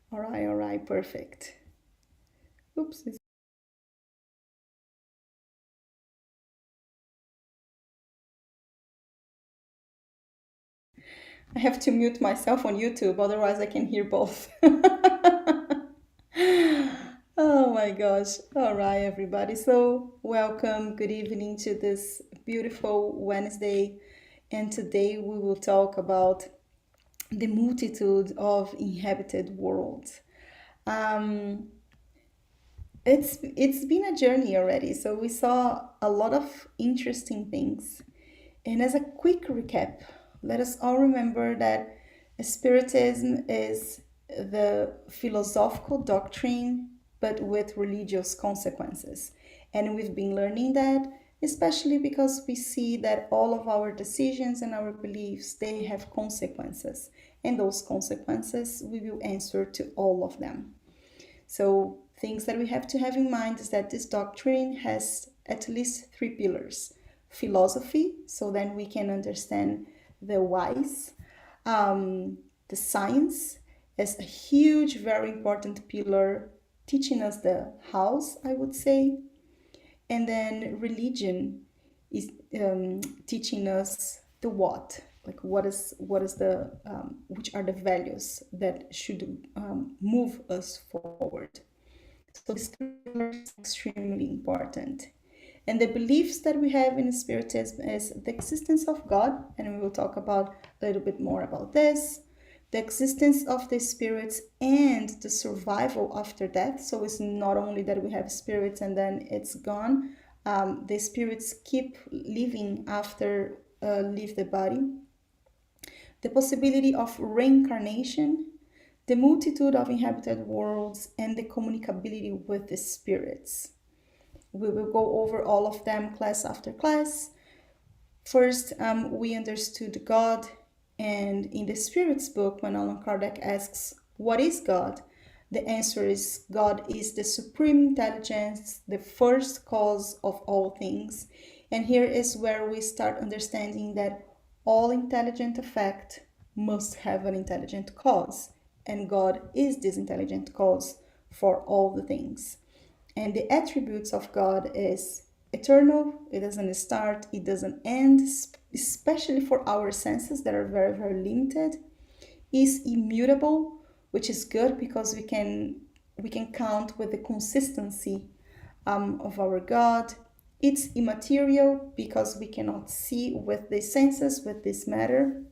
All right, perfect. Oops. I have to mute myself on YouTube, otherwise I can hear both. Oh my gosh. All right, everybody. So, welcome. Good evening to this beautiful Wednesday. And today we will talk about the multitude of inhabited worlds. Um, it's been a journey already. So we saw a lot of interesting things. And as a quick recap, let us all remember that Spiritism is the philosophical doctrine, but with religious consequences. And we've been learning that, especially because we see that all of our decisions and our beliefs, they have consequences. And those consequences, we will answer to all of them. So, things that we have to have in mind is that this doctrine has at least three pillars: philosophy, so then we can understand the whys, the science is a huge, very important pillar, teaching us the hows, I would say, and then religion is teaching us the what, like what is the which are the values that should move us forward. So this is extremely important. And the beliefs that we have in Spiritism is the existence of God, and we will talk about a little bit more about this, the existence of the spirits and the survival after death. So it's not only that we have spirits and then it's gone. The spirits keep living after leave the body. The possibility of reincarnation, the multitude of inhabited worlds, and the communicability with the spirits. We will go over all of them class after class. First, we understood God, and in the Spirits book, when Allan Kardec asks, "What is God?" the answer is God is the supreme intelligence, the first cause of all things. And here is where we start understanding that all intelligent effect must have an intelligent cause, and God is this intelligent cause for all the things. And the attributes of God is eternal, it doesn't start, it doesn't end, especially for our senses that are very, very limited. Is immutable, which is good because we can count with the consistency of our God. It's immaterial because we cannot see with the senses, with this matter.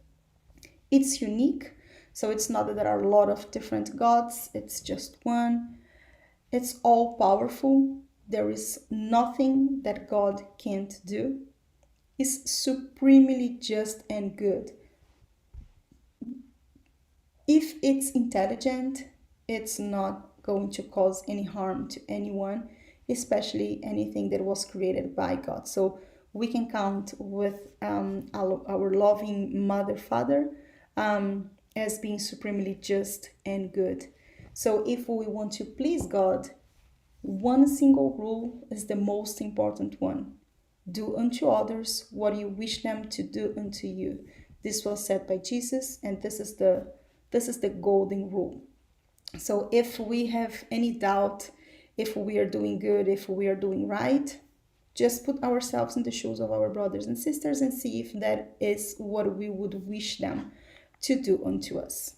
It's unique, so it's not that there are a lot of different gods, it's just one. It's all powerful. There is nothing that God can't do. It's supremely just and good. If it's intelligent, it's not going to cause any harm to anyone, especially anything that was created by God. So we can count with our loving Mother, Father, as being supremely just and good. So if we want to please God, one single rule is the most important one: do unto others what you wish them to do unto you. This was said by Jesus, and this is the golden rule. So if we have any doubt if we are doing good, if we are doing right, just put ourselves in the shoes of our brothers and sisters and see if that is what we would wish them to do unto us.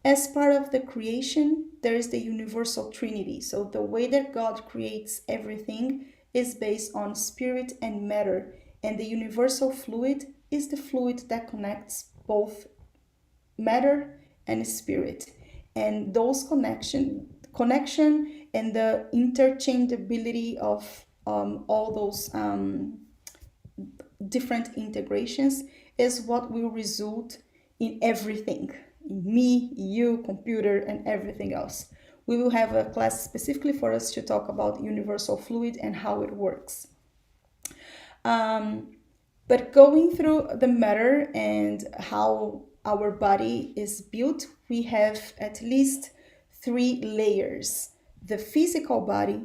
As part of the creation, there is the universal trinity. So the way that God creates everything is based on spirit and matter, and the universal fluid is the fluid that connects both matter and spirit. And those connection and the interchangeability of all those different integrations is what will result in everything: in me, you, computer, and everything else. We will have a class specifically for us to talk about universal fluid and how it works. But going through the matter and how our body is built, we have at least three layers: the physical body,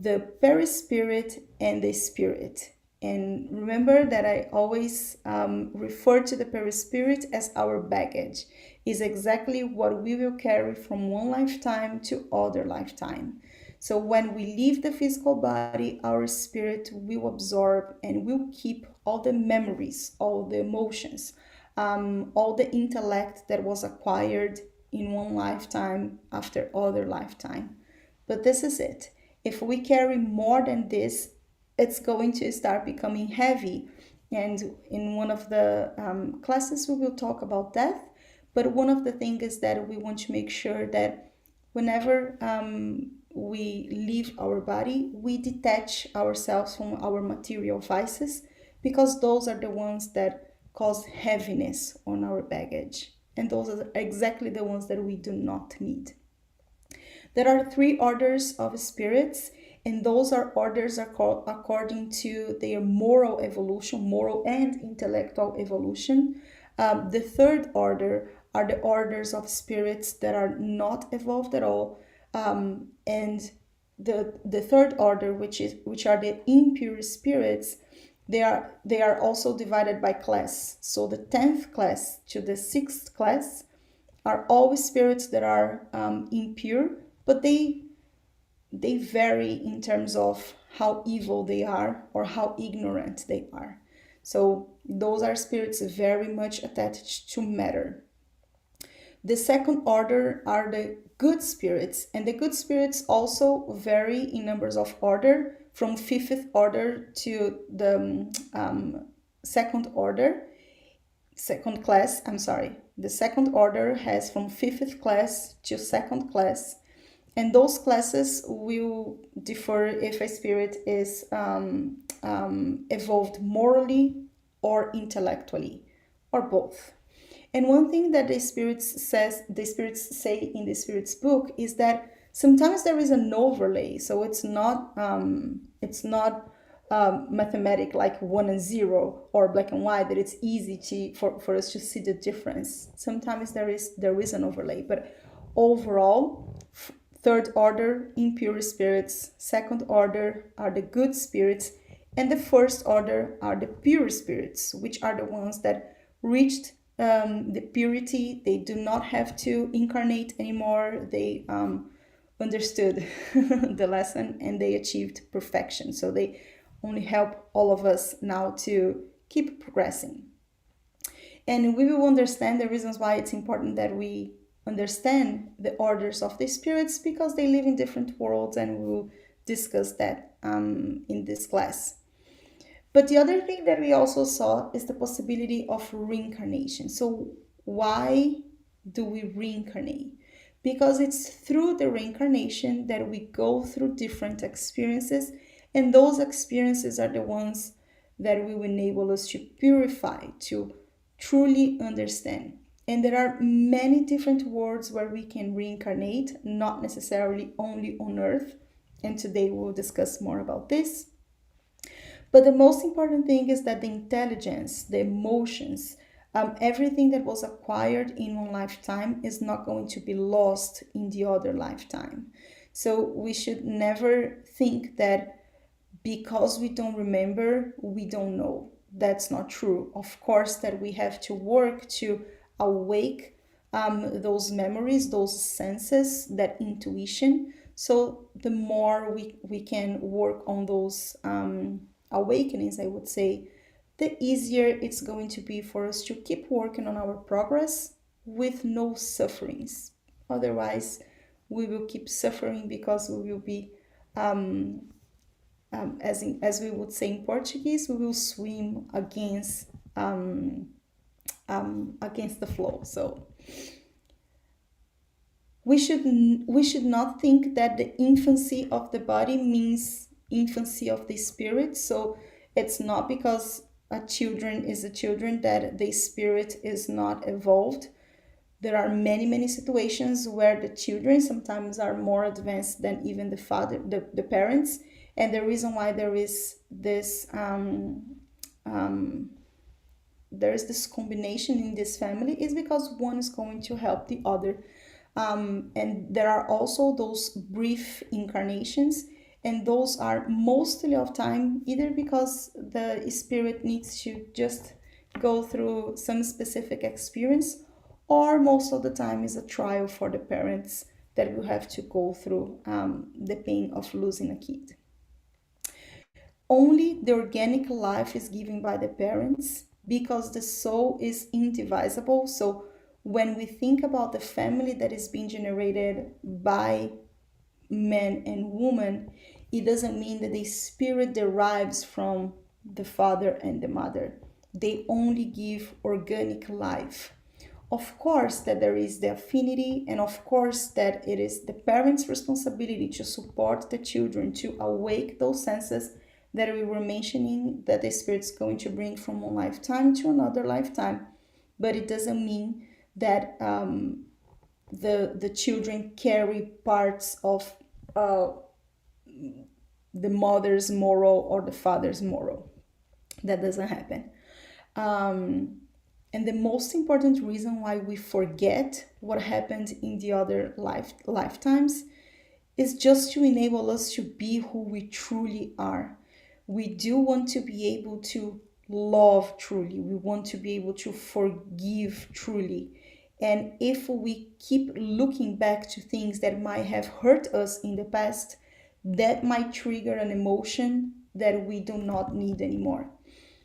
the perispirit, and the spirit. And remember that I always refer to the perispirit as our baggage. is exactly what we will carry from one lifetime to other lifetime. So when we leave the physical body, our spirit will absorb and will keep all the memories, all the emotions, all the intellect that was acquired in one lifetime after other lifetime. But this is it. If we carry more than this, it's going to start becoming heavy. And in one of the classes, we will talk about death. But one of the things is that we want to make sure that whenever we leave our body, we detach ourselves from our material vices, because those are the ones that cause heaviness on our baggage. And those are exactly the ones that we do not need. There are three orders of spirits, and those are orders are called according to their moral evolution, moral and intellectual evolution. The third order are the orders of spirits that are not evolved at all, and the third order, which are the impure spirits, they are also divided by class. So the 10th class to the 6th class are always spirits that are impure, but they vary in terms of how evil they are or how ignorant they are. So those are spirits very much attached to matter. The second order are the good spirits, and the good spirits also vary in numbers of order from fifth order to the second order. Second class, I'm sorry, the second order has from fifth class to second class, and those classes will differ if a spirit is evolved morally or intellectually, or both. And one thing that the spirits say in the spirits book is that sometimes there is an overlay, so it's not mathematic like 1 and 0 or black and white, that it's easy for us to see the difference. Sometimes there is an overlay, but overall, third order impure spirits, second order are the good spirits, and the first order are the pure spirits, which are the ones that reached the purity. They do not have to incarnate anymore. They understood the lesson and they achieved perfection. So they only help all of us now to keep progressing. And we will understand the reasons why it's important that we understand the orders of the spirits, because they live in different worlds, and we will discuss that in this class. But the other thing that we also saw is the possibility of reincarnation. So why do we reincarnate? Because it's through the reincarnation that we go through different experiences, and those experiences are the ones that will enable us to purify, to truly understand. And there are many different worlds where we can reincarnate, not necessarily only on Earth. And today we'll discuss more about this. But the most important thing is that the intelligence, the emotions, everything that was acquired in one lifetime is not going to be lost in the other lifetime. So we should never think that because we don't remember, we don't know. That's not true. Of course, that we have to work to awake those memories, those senses, that intuition. So the more we can work on those awakenings, I would say, the easier it's going to be for us to keep working on our progress with no sufferings. Otherwise, we will keep suffering because we will be, as we would say in Portuguese, we will swim against the flow. So we should not think that the infancy of the body means infancy of the spirit. So it's not because a children is a children that the spirit is not evolved. There are many situations where the children sometimes are more advanced than even the parents, and the reason why there is this combination in this family is because one is going to help the other. And there are also those brief incarnations, and those are mostly of time either because the spirit needs to just go through some specific experience, or most of the time is a trial for the parents that will have to go through the pain of losing a kid. Only the organic life is given by the parents because the soul is indivisible. So when we think about the family that is being generated by man and woman, it doesn't mean that the spirit derives from the father and the mother. They only give organic life. Of course, that there is the affinity, and of course, that it is the parents' responsibility to support the children to awake those senses that we were mentioning that the spirit's going to bring from one lifetime to another lifetime. But it doesn't mean that the children carry parts of uh, the mother's moral or the father's moral. That doesn't happen. Um, and the most important reason why we forget what happened in the other lifetimes is just to enable us to be who we truly are. We do want to be able to love truly. We want to be able to forgive truly. And if we keep looking back to things that might have hurt us in the past, that might trigger an emotion that we do not need anymore.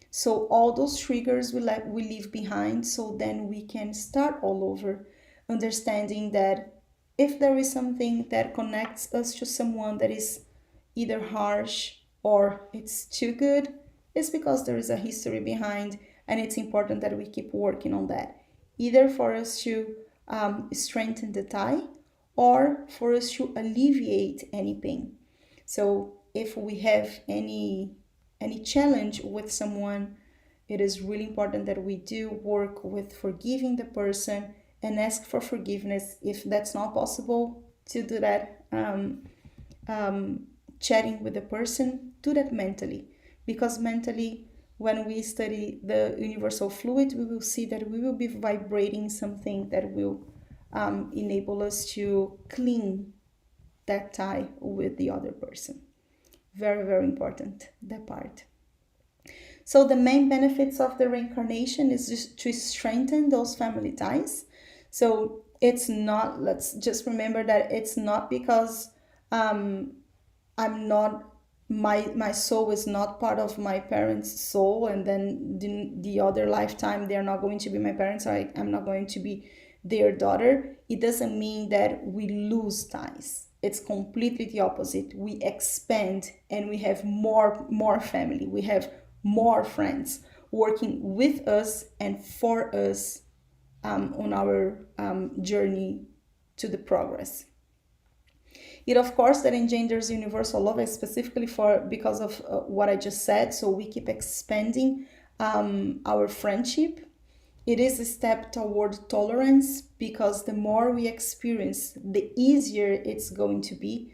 So all those triggers we leave behind, so then we can start all over, understanding that if there is something that connects us to someone that is either harsh or it's too good, it's because there is a history behind, and it's important that we keep working on that, either for us to strengthen the tie or for us to alleviate any pain. So if we have any challenge with someone, it is really important that we do work with forgiving the person and ask for forgiveness. If that's not possible to do that, chatting with the person, do that mentally. Because mentally, when we study the universal fluid, we will see that we will be vibrating something that will enable us to clean that tie with the other person. Very, very important, that part. So the main benefits of the reincarnation is just to strengthen those family ties. So it's not, let's just remember that it's not because um, I'm not, my soul is not part of my parents' soul, and then the other lifetime they're not going to be my parents, or I'm not going to be their daughter. It doesn't mean that we lose ties. It's completely the opposite. We expand and we have more family. We have more friends working with us and for us on our journey to the progress. It of course that engenders universal love, specifically for because of what I just said. So we keep expanding our friendship. It is a step toward tolerance because the more we experience, the easier it's going to be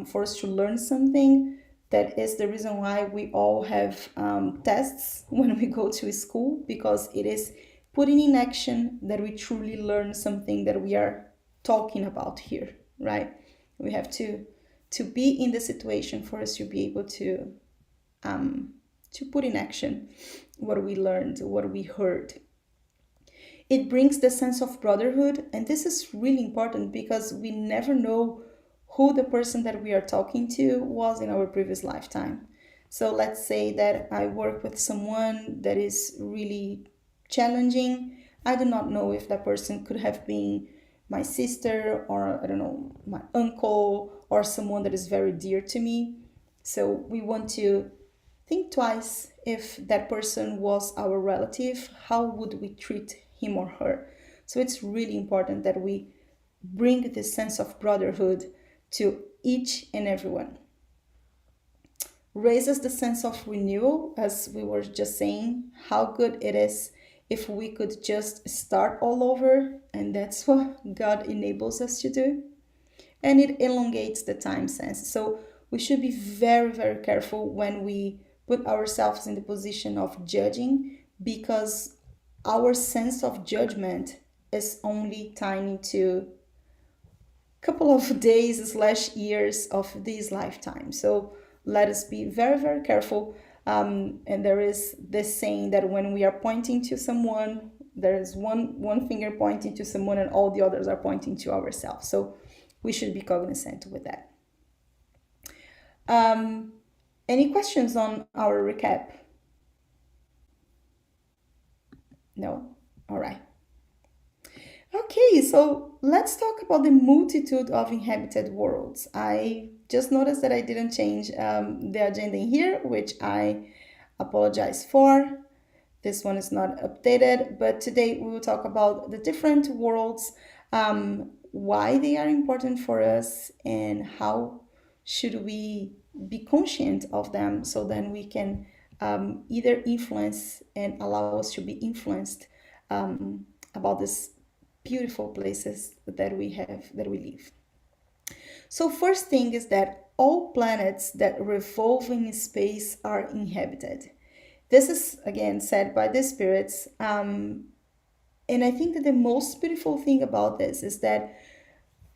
for us to learn something. That is the reason why we all have tests when we go to school, because it is putting in action that we truly learn something that we are talking about here, right? We have to be in the situation for us to be able to put in action what we learned, what we heard. It brings the sense of brotherhood, and this is really important because we never know who the person that we are talking to was in our previous lifetime. So let's say that I work with someone that is really challenging. I do not know if that person could have been my sister, or I don't know, my uncle, or someone that is very dear to me. So we want to think twice. If that person was our relative, how would we treat him or her? So it's really important that we bring this sense of brotherhood to each and everyone. Raises the sense of renewal, as we were just saying, how good it is if we could just start all over, and that's what God enables us to do. And it elongates the time sense. So we should be very, very careful when we put ourselves in the position of judging, because our sense of judgment is only tiny to a couple of days slash years of this lifetime. So let us be very, very careful. And there is this saying that when we are pointing to someone, there's one finger pointing to someone and all the others are pointing to ourselves. So we should be cognizant with that. Any questions on our recap? No? All right. Okay, so let's talk about the multitude of inhabited worlds. I just noticed that I didn't change the agenda in here, which I apologize for. This one is not updated, but today we will talk about the different worlds, why they are important for us, and how should we be conscient of them so then we can either influence and allow us to be influenced about these beautiful places that we have, that we live. So first thing is that all planets that revolve in space are inhabited. This is again said by the spirits, and I think that the most beautiful thing about this is that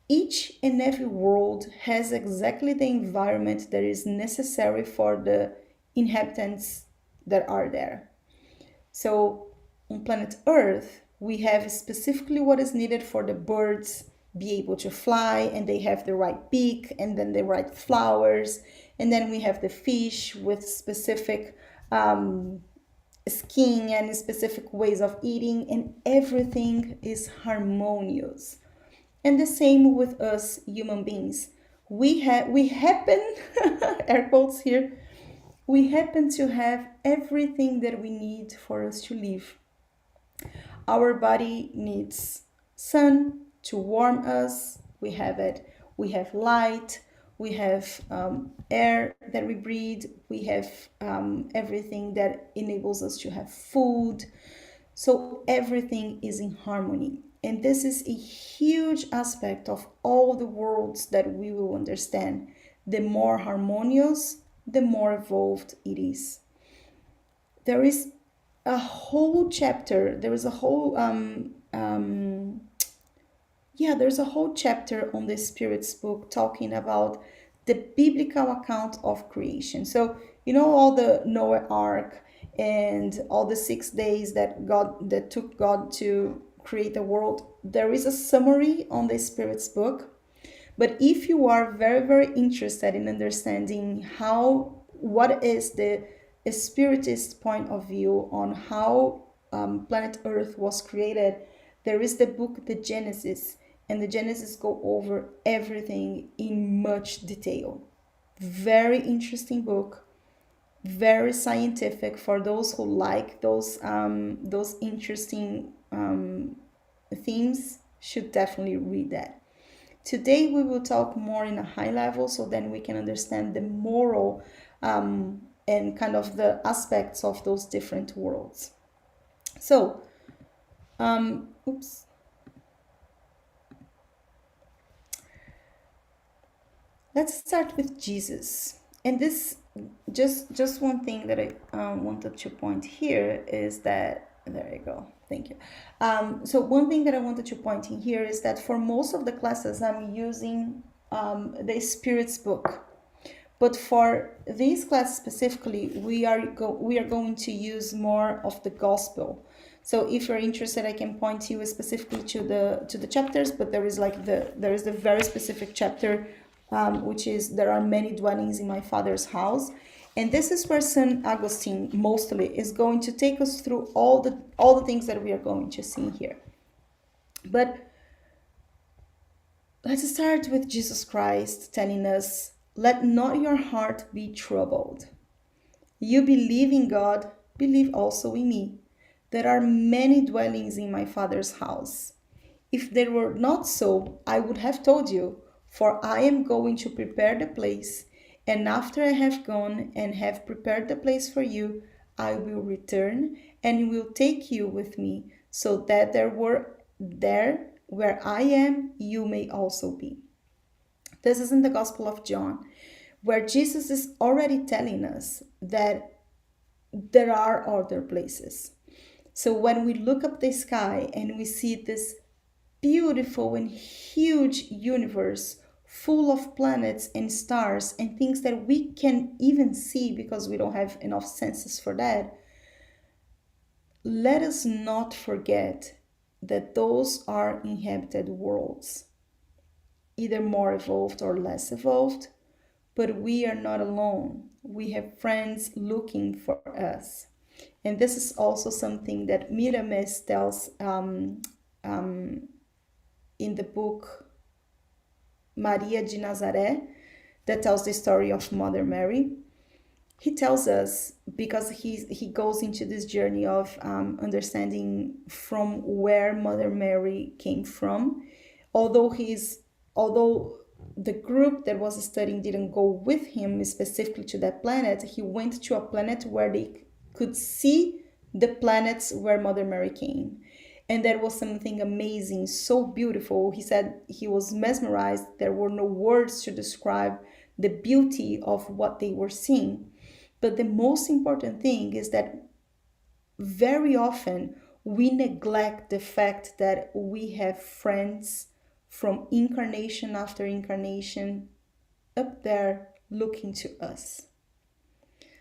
each and every world has exactly the environment that is necessary for the inhabitants that are there. So on planet Earth, we have specifically what is needed for the birds be able to fly, and they have the right beak and then the right flowers. And then we have the fish with specific skin and specific ways of eating, and everything is harmonious. And the same with us human beings. We happen air quotes here, we happen to have everything that we need for us to live. Our body needs sun to warm us. We have it. We have light. We have air that we breathe. We have everything that enables us to have food. So everything is in harmony. And this is a huge aspect of all the worlds that we will understand. The more harmonious, the more evolved it is. There is a whole chapter, there is a whole there's a whole chapter on the Spirit's book talking about the biblical account of creation. So you know all the Noah ark and all the 6 days that took God to create the world. There is a summary on the Spirit's book. But if you are very, very interested in understanding what is the spiritist point of view on how planet Earth was created, there is the book The Genesis, and the Genesis go over everything in much detail. Very interesting book, very scientific for those who like those interesting themes. Should definitely read that. Today we will talk more in a high level so then we can understand the moral and kind of the aspects of those different worlds. So, let's start with Jesus. And this, just one thing that I wanted to point here is that, there you go, thank you. So one thing that I wanted to point in here is that for most of the classes I'm using the Spirit's book. But for this class specifically, we are going to use more of the gospel. So if you're interested, I can point you specifically to the chapters. But there is the very specific chapter, which is there are many dwellings in my Father's house, and this is where Saint Augustine mostly is going to take us through all the things that we are going to see here. But let's start with Jesus Christ telling us, "Let not your heart be troubled. You believe in God, believe also in me. There are many dwellings in my Father's house. If there were not so, I would have told you, for I am going to prepare the place, and after I have gone and have prepared the place for you, I will return and will take you with me, so that there where I am, you may also be." This is in the Gospel of John, where Jesus is already telling us that there are other places. So when we look up the sky and we see this beautiful and huge universe full of planets and stars and things that we can even see because we don't have enough senses for that, let us not forget that those are inhabited worlds, either more evolved or less evolved, but we are not alone. We have friends looking for us. And this is also something that Miramis tells in the book Maria de Nazaré, that tells the story of Mother Mary. He tells us, because he goes into this journey of understanding from where Mother Mary came from, although although the group that was studying didn't go with him specifically to that planet, he went to a planet where they could see the planets where Mother Mary came. And that was something amazing, so beautiful. He said he was mesmerized. There were no words to describe the beauty of what they were seeing. But the most important thing is that very often we neglect the fact that we have friends from incarnation after incarnation up there looking to us.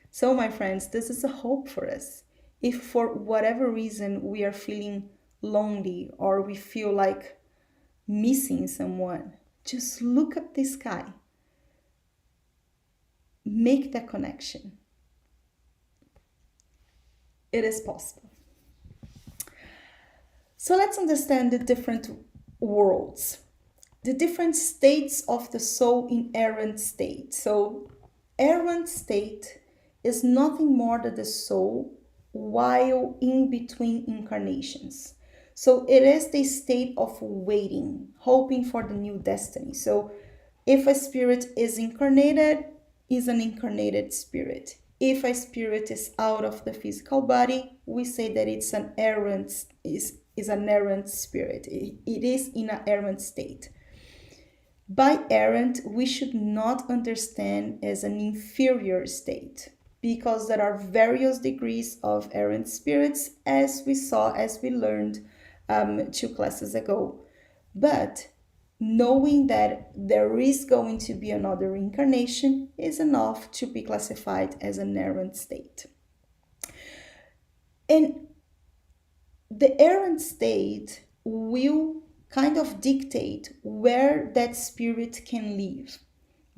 So, my friends, this is a hope for us. If for whatever reason we are feeling lonely or we feel like missing someone, just look up the sky. Make that connection. It is possible. So let's understand the different worlds, the different states of the soul in errant state. So, errant state is nothing more than the soul while in between incarnations. So, it is the state of waiting, hoping for the new destiny. So, if a spirit is incarnated, is an incarnated spirit. If a spirit is out of the physical body, we say that it's an errant is an errant spirit. It is in an errant state. By errant, we should not understand as an inferior state, because there are various degrees of errant spirits, as we learned 2 classes ago. But knowing that there is going to be another reincarnation is enough to be classified as an errant state. And the errant state will kind of dictate where that spirit can live,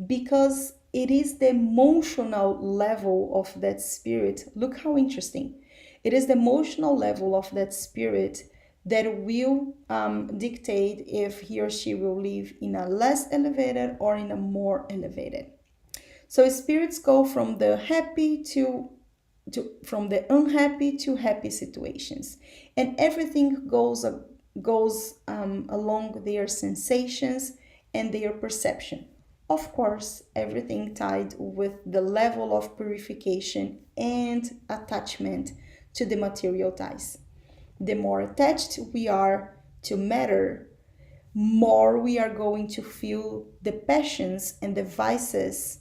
because it is the emotional level of that spirit. Look how interesting. It is the emotional level of that spirit that will dictate if he or she will live in a less elevated or in a more elevated. So spirits go from the happy from the unhappy to happy situations, and everything goes along their sensations and their perception. Of course, everything tied with the level of purification and attachment to the material ties. The more attached we are to matter, more we are going to feel the passions and the vices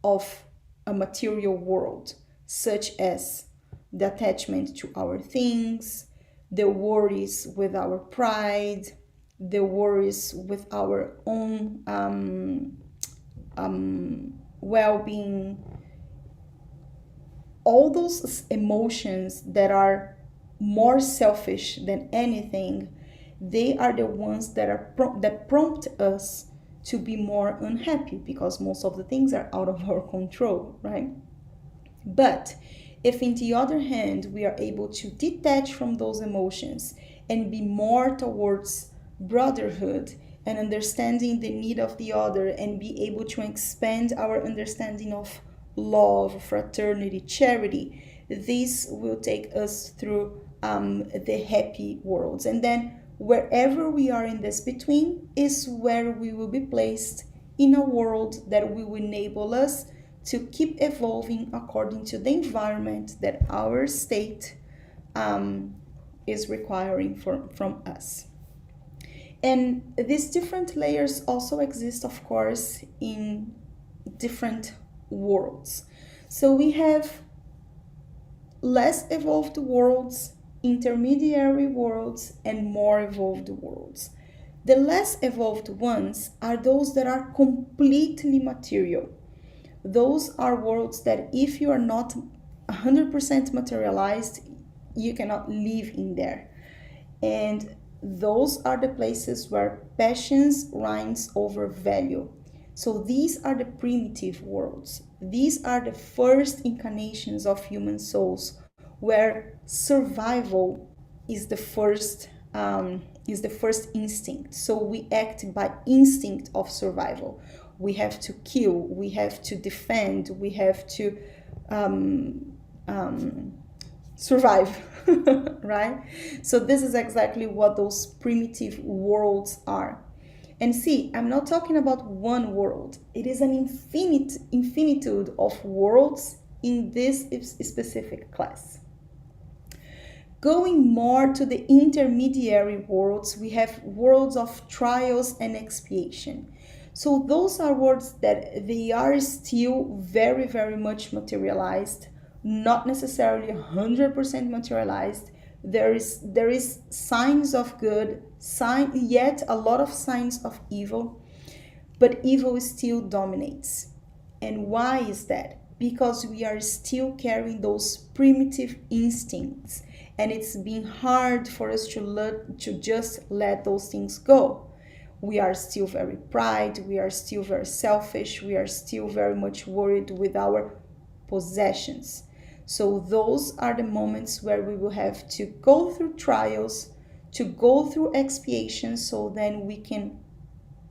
of a material world, such as the attachment to our things, the worries with our pride, the worries with our own well-being. All those emotions that are more selfish than anything, they are the ones that prompt us to be more unhappy, because most of the things are out of our control, right? But if, on the other hand, we are able to detach from those emotions and be more towards brotherhood and understanding the need of the other, and be able to expand our understanding of love, fraternity, charity, this will take us through the happy worlds. And then wherever we are in this between is where we will be placed in a world that will enable us to keep evolving according to the environment that our state is requiring from us. And these different layers also exist, of course, in different worlds. So we have less evolved worlds, intermediary worlds, and more evolved worlds. The less evolved ones are those that are completely material. Those are worlds that if you are not 100% materialized, you cannot live in there. And those are the places where passions reigns over value. So these are the primitive worlds. These are the first incarnations of human souls, where survival is the first instinct. So we act by instinct of survival. We have to kill, we have to defend, we have to um, um, survive, right? So this is exactly what those primitive worlds are. And see, I'm not talking about one world. It is an infinitude of worlds in this specific class. Going more to the intermediary worlds, we have worlds of trials and expiation. So those are worlds that they are still very, very much materialized, not necessarily 100% materialized. There is signs of good, yet a lot of signs of evil, but evil still dominates. And why is that? Because we are still carrying those primitive instincts, and it's been hard for us to just let those things go. We are still very pride, we are still very selfish, we are still very much worried with our possessions. So those are the moments where we will have to go through trials, to go through expiation, so then we can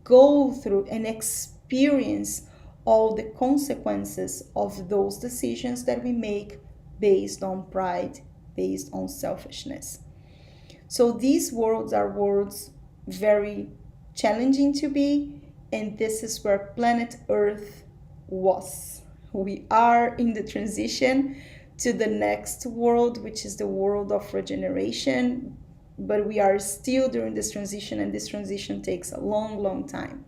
go through and experience all the consequences of those decisions that we make based on pride, based on selfishness. So these worlds are worlds very challenging to be, and this is where planet Earth was. We are in the transition to the next world, which is the world of regeneration, but we are still during this transition, and this transition takes a long, long time.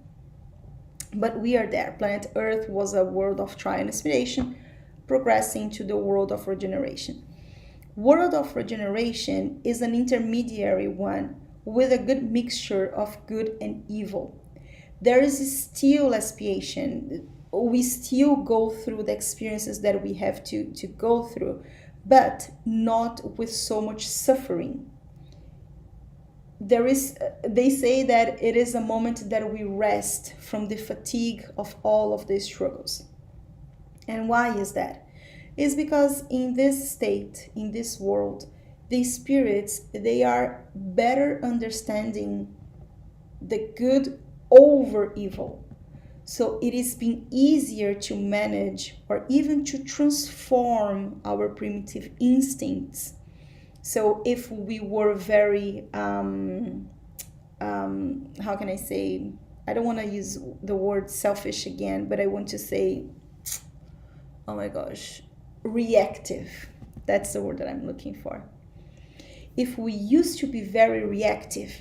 But we are there. Planet Earth was a world of trial and inspiration, progressing to the world of regeneration. World of regeneration is an intermediary one with a good mixture of good and evil. There is still expiation. We still go through the experiences that we have to go through, but not with so much suffering. They say that it is a moment that we rest from the fatigue of all of the struggles. And why is that? It's because in this state, in this world, the spirits, they are better understanding the good over evil. So it is being easier to manage or even to transform our primitive instincts. So if we were very, how can I say, I don't want to use the word selfish again, but I want to say, oh my gosh, reactive. That's the word that I'm looking for. If we used to be very reactive,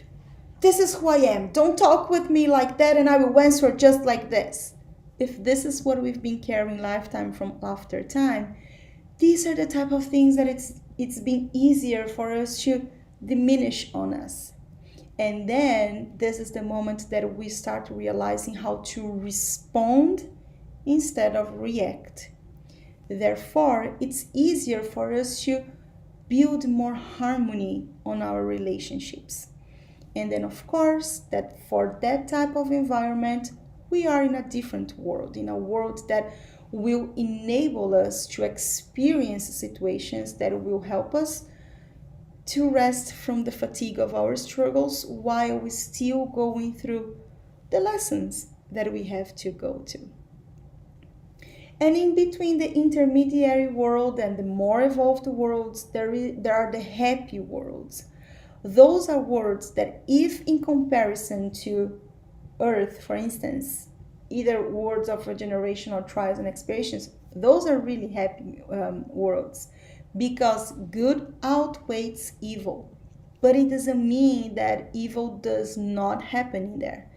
this is who I am, don't talk with me like that and I will answer just like this. If this is what we've been carrying lifetime from after time, these are the type of things that it's been easier for us to diminish on us. And then this is the moment that we start realizing how to respond instead of react. Therefore, it's easier for us to build more harmony on our relationships. And then, of course, that for that type of environment, we are in a different world, in a world that will enable us to experience situations that will help us to rest from the fatigue of our struggles while we still going through the lessons that we have to go to. And in between the intermediary world and the more evolved worlds, there are the happy worlds. Those are worlds that, if in comparison to Earth, for instance, either worlds of regeneration or trials and expiations, those are really happy worlds, because good outweighs evil. But it doesn't mean that evil does not happen in there.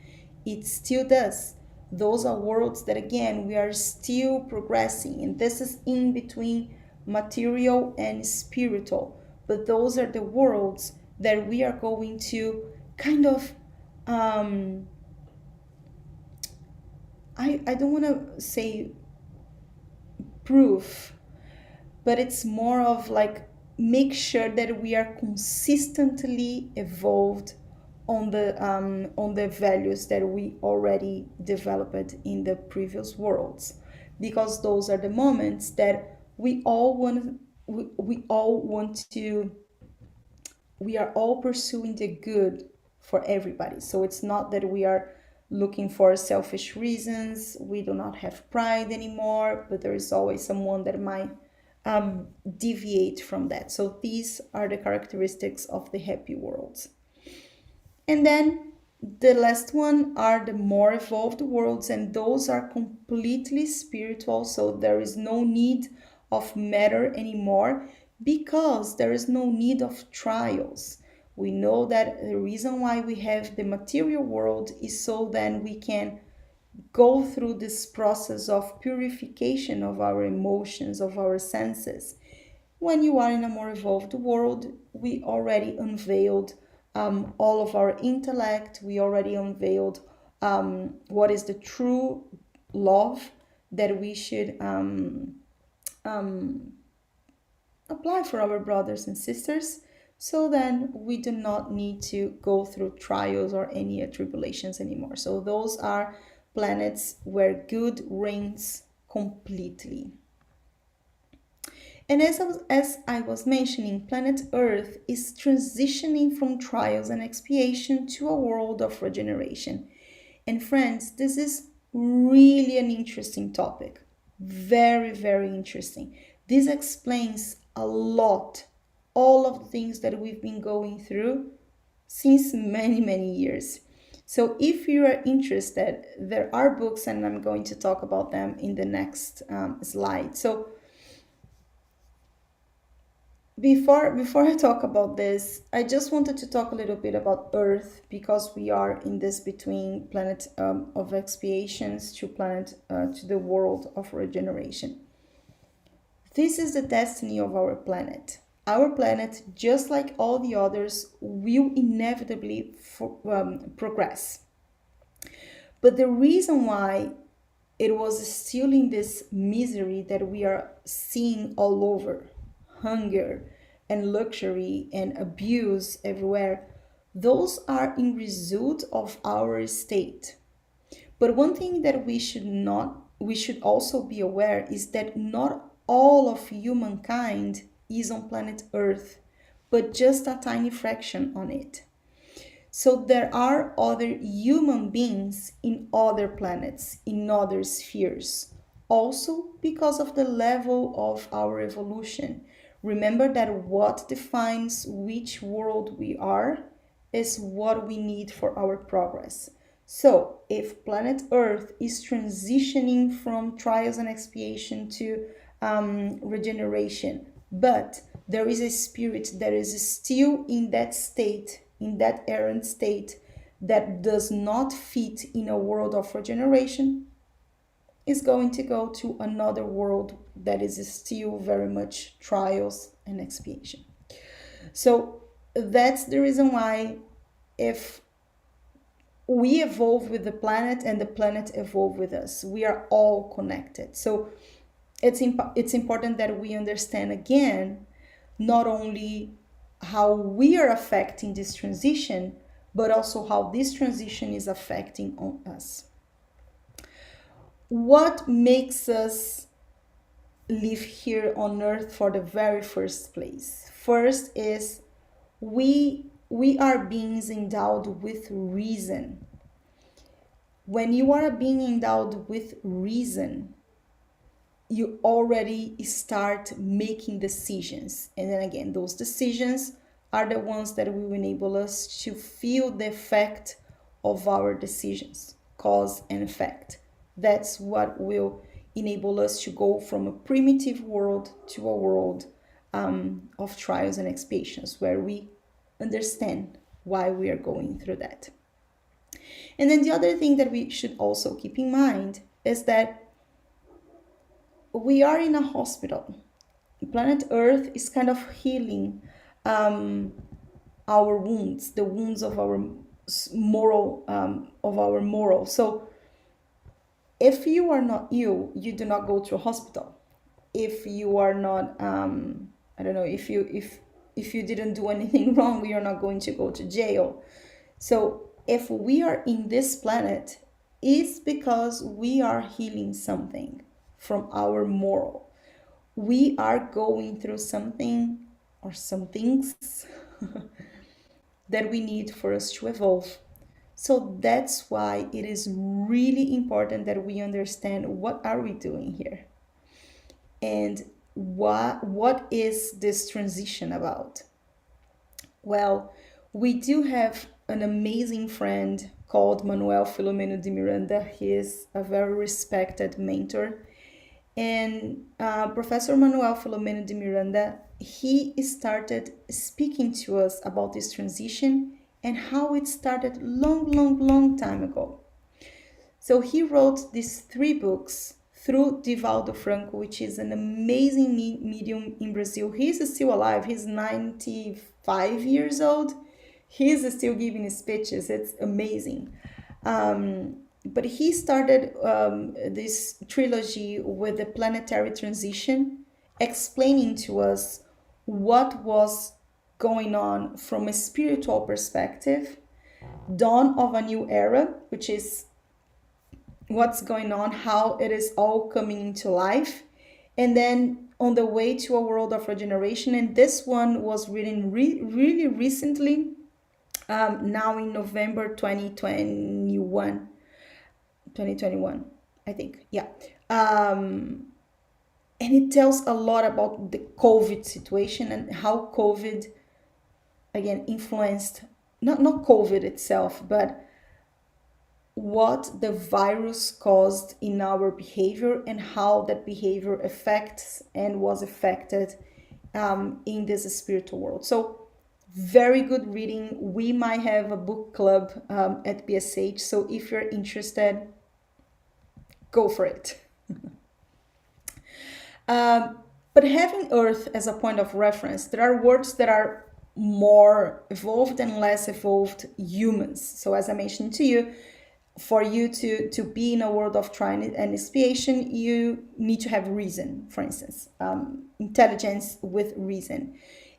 It still does. Those are worlds that, again, we are still progressing, and this is in between material and spiritual. But those are the worlds that we are going to kind of I don't want to say proof, but it's more of like make sure that we are consistently evolved on the values that we already developed in the previous worlds, because those are the moments that we all want to, we are all pursuing the good for everybody. So it's not that we are looking for selfish reasons, we do not have pride anymore, but there is always someone that might deviate from that. So these are the characteristics of the happy worlds. And then the last one are the more evolved worlds, and those are completely spiritual. So there is no need of matter anymore because there is no need of trials. We know that the reason why we have the material world is so then we can go through this process of purification of our emotions, of our senses. When you are in a more evolved world, we already unveiled all of our intellect, we already unveiled what is the true love that we should apply for our brothers and sisters. So then we do not need to go through trials or any tribulations anymore. So those are planets where good reigns completely. And as I was mentioning, planet Earth is transitioning from trials and expiation to a world of regeneration. And friends, this is really an interesting topic. Very, very interesting. This explains a lot, all of the things that we've been going through since many, many years. So if you are interested, there are books, and I'm going to talk about them in the next slide. So before I talk about this, I just wanted to talk a little bit about Earth, because we are in this between planet of expiations to planet to the world of regeneration. This is the destiny of our planet. Our planet, just like all the others, will inevitably progress. But the reason why it was still in this misery that we are seeing all over, hunger and luxury and abuse everywhere, those are in result of our state. But one thing that we should also be aware is that not all of humankind is on planet Earth, but just a tiny fraction on it. So there are other human beings in other planets, in other spheres, also because of the level of our evolution. Remember that what defines which world we are is what we need for our progress. So, if planet Earth is transitioning from trials and expiation to regeneration, but there is a spirit that is still in that state, in that errant state, that does not fit in a world of regeneration, is going to go to another world that is still very much trials and expiation. So that's the reason why, if we evolve with the planet and the planet evolve with us, we are all connected. So it's important that we understand again not only how we are affecting this transition, but also how this transition is affecting on us. What makes us live here on earth for the very first place? First is we are beings endowed with reason. When you are being endowed with reason, you already start making decisions. And then again, those decisions are the ones that will enable us to feel the effect of our decisions, cause and effect. That's what will enable us to go from a primitive world to a world of trials and expiations, where we understand why we are going through that. And then the other thing that we should also keep in mind is that we are in a hospital. Planet Earth is kind of healing our wounds, the wounds of our moral. So if you are not ill, you do not go to a hospital. If you are not I don't know, if you didn't do anything wrong, you're not going to go to jail. So if we are in this planet, it's because we are healing something from our moral. We are going through something or some things that we need for us to evolve. So that's why it is really important that we understand what are we doing here and what is this transition about. Well, we do have an amazing friend called Manuel Filomeno de Miranda. He is a very respected mentor. And Professor Manuel Filomeno de Miranda, he started speaking to us about this transition and how it started long, long, long time ago. So he wrote these three books through Divaldo Franco, which is an amazing medium in Brazil. He's still alive. He's 95 years old. He's still giving speeches. It's amazing. But he started this trilogy with the planetary transition, explaining to us what was going on from a spiritual perspective, dawn of a new era, which is what's going on, how it is all coming into life, and then on the way to a world of regeneration. And this one was written really recently, now in November 2021, I think. Yeah. And it tells a lot about the COVID situation and how COVID, again, influenced not COVID itself, but what the virus caused in our behavior and how that behavior affects and was affected in this spiritual world. So very good reading. We might have a book club at BSH. So if you're interested, go for it. But having Earth as a point of reference, there are words that are more evolved and less evolved humans. So as I mentioned to you, for you to be in a world of trial and expiation, you need to have reason, for instance, intelligence with reason.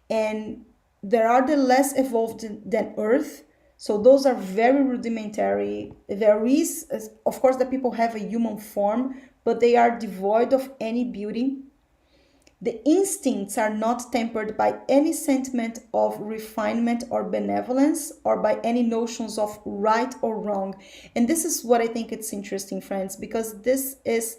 And there are the less evolved than Earth. So those are very rudimentary. There is, of course, the people have a human form, but they are devoid of any beauty. The instincts are not tempered by any sentiment of refinement or benevolence or by any notions of right or wrong. And this is what I think it's interesting, friends, because this is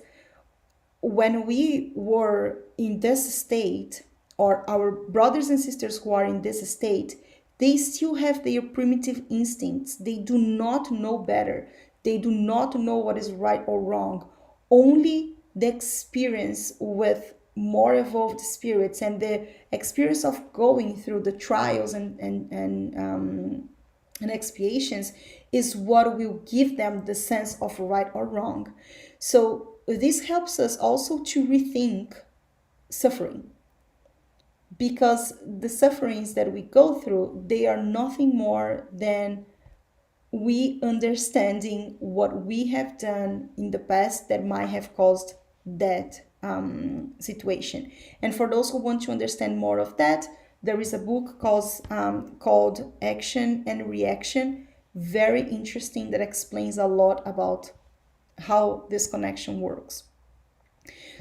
when we were in this state, or our brothers and sisters who are in this state, they still have their primitive instincts. They do not know better. They do not know what is right or wrong. Only the experience with more evolved spirits and the experience of going through the trials and expiations is what will give them the sense of right or wrong. So this helps us also to rethink suffering, because the sufferings that we go through, they are nothing more than we understanding what we have done in the past that might have caused that situation. And for those who want to understand more of that, there is a book called Action and Reaction, very interesting, that explains a lot about how this connection works.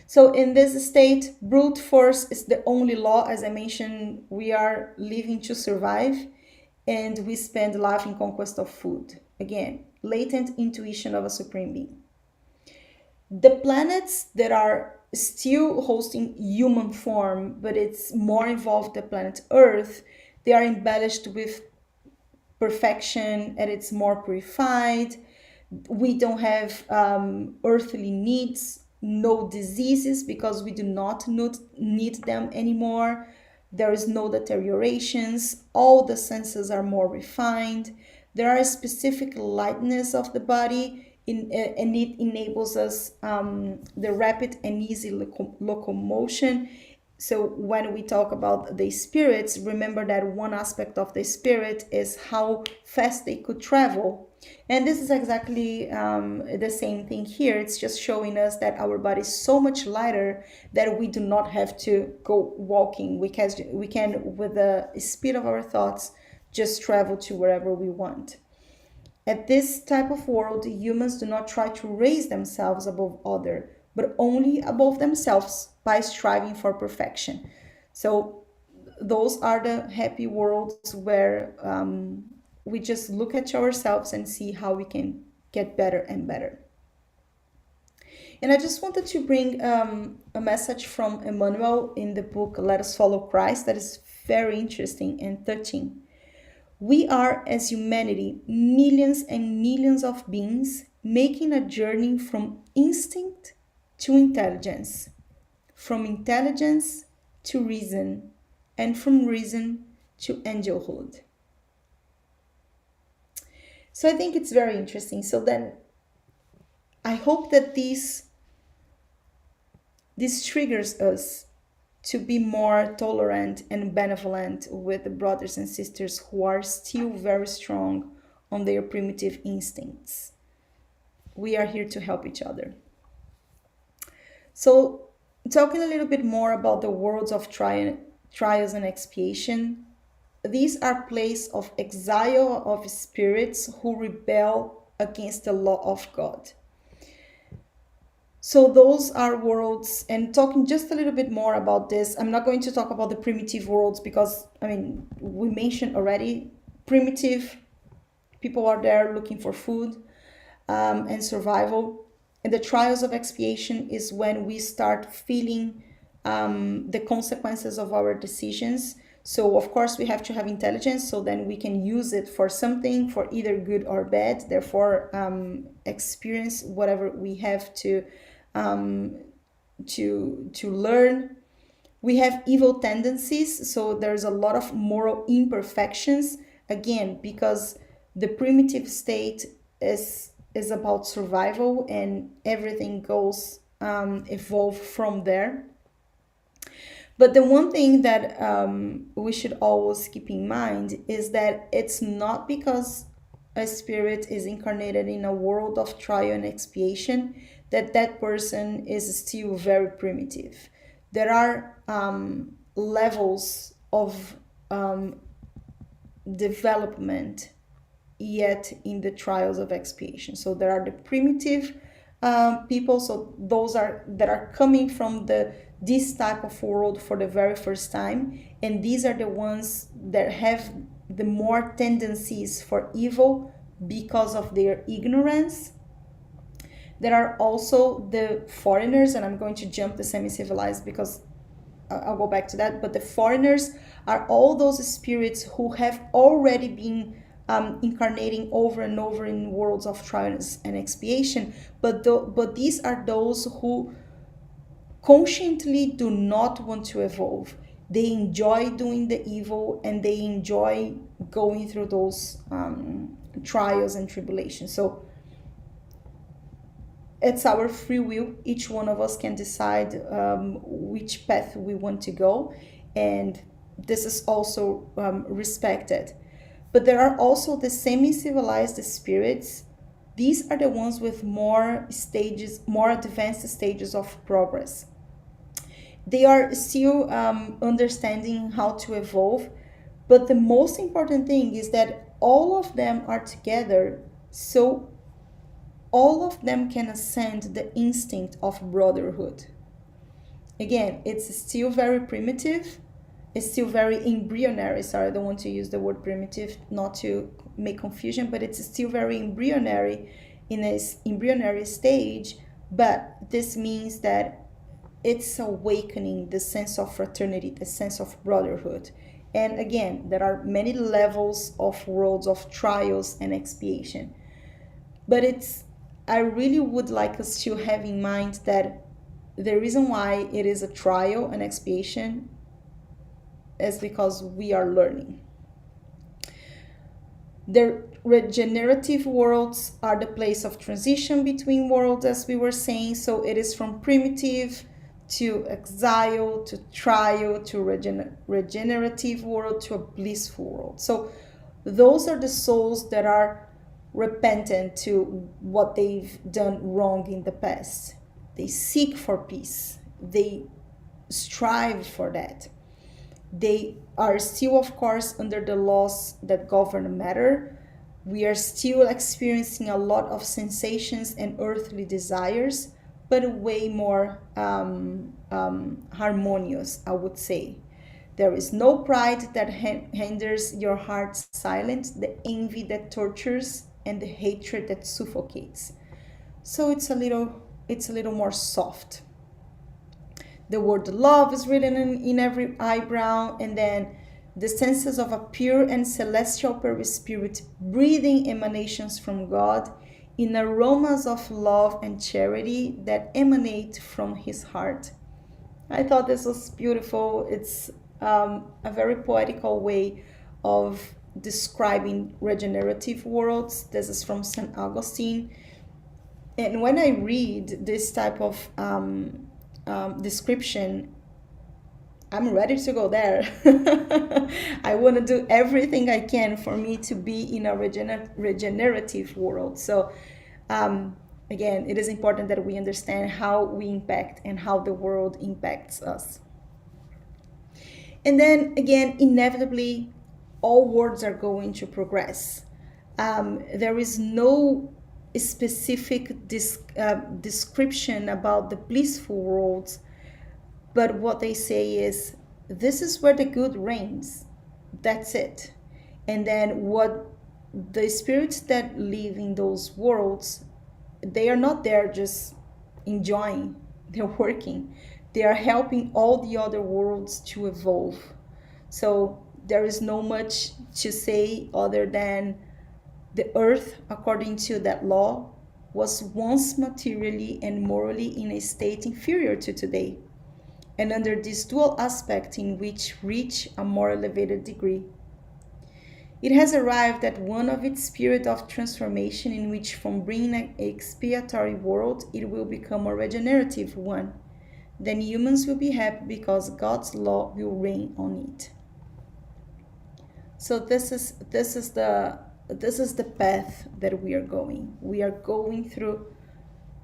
So in this state, brute force is the only law. As I mentioned, we are living to survive, and we spend life in conquest of food. Again, latent intuition of a supreme being. The planets that are still hosting human form, but it's more involved, the planet Earth, they are embellished with perfection and it's more purified. We don't have earthly needs, no diseases, because we do not need them anymore. There is no deteriorations. All the senses are more refined. There are specific lightness of the body, and it enables us the rapid and easy locomotion. So when we talk about the spirits, remember that one aspect of the spirit is how fast they could travel. And this is exactly the same thing here. It's just showing us that our body is so much lighter that we do not have to go walking. We can, with the speed of our thoughts, just travel to wherever we want. At this type of world, humans do not try to raise themselves above other, but only above themselves by striving for perfection. So those are the happy worlds where we just look at ourselves and see how we can get better and better. And I just wanted to bring a message from Emmanuel in the book Let Us Follow Christ that is very interesting and touching. We are, as humanity, millions and millions of beings making a journey from instinct to intelligence, from intelligence to reason, and from reason to angelhood. So I think it's very interesting. So then I hope that this triggers us to be more tolerant and benevolent with the brothers and sisters who are still very strong on their primitive instincts. We are here to help each other. So, talking a little bit more about the worlds of trials and expiation, these are places of exile of spirits who rebel against the law of God. So those are worlds, and talking just a little bit more about this, I'm not going to talk about the primitive worlds because, I mean, we mentioned already primitive people are there looking for food and survival. And the trials of expiation is when we start feeling the consequences of our decisions. So, of course, we have to have intelligence so then we can use it for something, for either good or bad. Therefore, experience whatever we have um, to learn. We have evil tendencies, so there's a lot of moral imperfections, again, because the primitive state is about survival and everything goes evolve from there. But the one thing that we should always keep in mind is that it's not because a spirit is incarnated in a world of trial and expiation that that person is still very primitive. There are levels of development yet in the trials of expiation. So there are the primitive people, so those are that are coming from this type of world for the very first time, and these are the ones that have the more tendencies for evil because of their ignorance. There are also the foreigners, and I'm going to jump the semi-civilized because I'll go back to that, but the foreigners are all those spirits who have already been incarnating over and over in worlds of trials and expiation, but these are those who consciently do not want to evolve. They enjoy doing the evil and they enjoy going through those trials and tribulations. So it's our free will. Each one of us can decide which path we want to go, and this is also respected. But there are also the semi-civilized spirits. These are the ones with more stages, more advanced stages of progress. They are still understanding how to evolve, but the most important thing is that all of them are together, so all of them can ascend the instinct of brotherhood. Again, it's still very primitive, it's still very embryonary. Sorry, I don't want to use the word primitive not to make confusion, but it's still very embryonary in this embryonary stage. But this means that it's awakening the sense of fraternity, the sense of brotherhood. And again, there are many levels of worlds of trials and expiation. But I really would like us to have in mind that the reason why it is a trial and expiation is because we are learning. The regenerative worlds are the place of transition between worlds, as we were saying. So it is from primitive to exile to trial to regenerative world to a blissful world. So those are the souls that are repentant to what they've done wrong in the past. They seek for peace. They strive for that. They are still, of course, under the laws that govern matter. We are still experiencing a lot of sensations and earthly desires, but way more harmonious, I would say. There is no pride that hinders your heart silent, the envy that tortures, and the hatred that suffocates. So it's a little more soft. The word love is written in every eyebrow, and then the senses of a pure and celestial perispirit breathing emanations from God in aromas of love and charity that emanate from his heart. I thought this was beautiful. It's a very poetical way of describing regenerative worlds. This is from St. Augustine. And when I read this type of description, I'm ready to go there. I want to do everything I can for me to be in a regenerative world. So, again, it is important that we understand how we impact and how the world impacts us. And then again, inevitably, all worlds are going to progress. There is no specific description about the blissful worlds, but what they say is this is where the good reigns. That's it. And then what the spirits that live in those worlds, they are not there just enjoying, they're working. They are helping all the other worlds to evolve. So there is no much to say other than the earth, according to that law, was once materially and morally in a state inferior to today, and under this dual aspect in which reach a more elevated degree. It has arrived at one of its period of transformation in which from being an expiatory world it will become a regenerative one. Then humans will be happy because God's law will reign on it. So this is the path that we are going. We are going through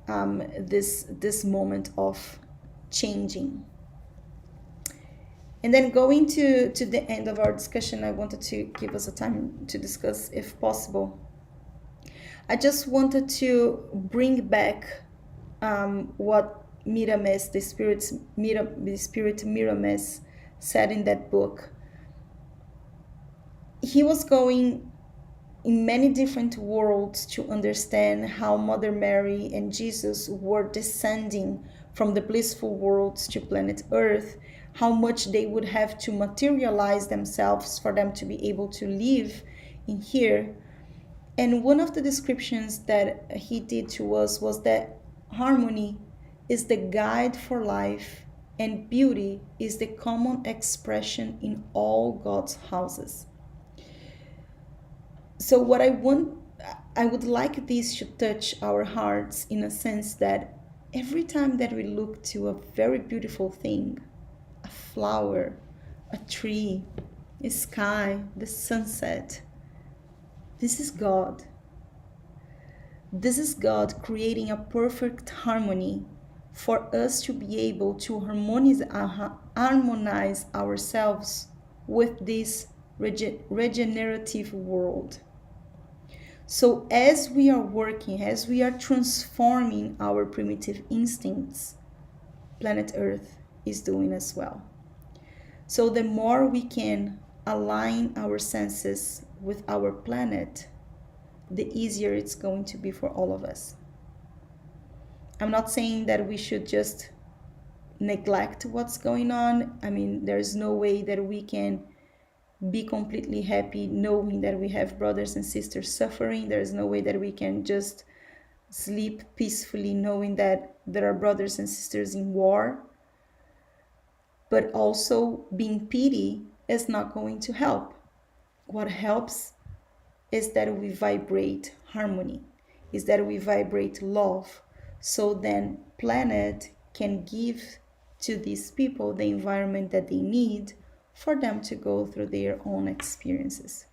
this moment of changing. And then going to the end of our discussion, I wanted to give us a time to discuss, if possible. I just wanted to bring back what Mirames, the spirit Mirames, said in that book. He was going in many different worlds to understand how Mother Mary and Jesus were descending from the blissful worlds to planet Earth, how much they would have to materialize themselves for them to be able to live in here. And one of the descriptions that he did to us was that harmony is the guide for life and beauty is the common expression in all God's houses. So what I would like this to touch our hearts in a sense that every time that we look to a very beautiful thing, a flower, a tree, a sky, the sunset, this is God. This is God creating a perfect harmony for us to be able to harmonize ourselves with this regenerative world. So as we are working, as we are transforming our primitive instincts, planet Earth is doing as well. So the more we can align our senses with our planet, the easier it's going to be for all of us. I'm not saying that we should just neglect what's going on. I mean, there's no way that we can be completely happy knowing that we have brothers and sisters suffering. There's no way that we can just sleep peacefully knowing that there are brothers and sisters in war. But also being pity is not going to help. What helps is that we vibrate harmony, is that we vibrate love. So then planet can give to these people the environment that they need for them to go through their own experiences.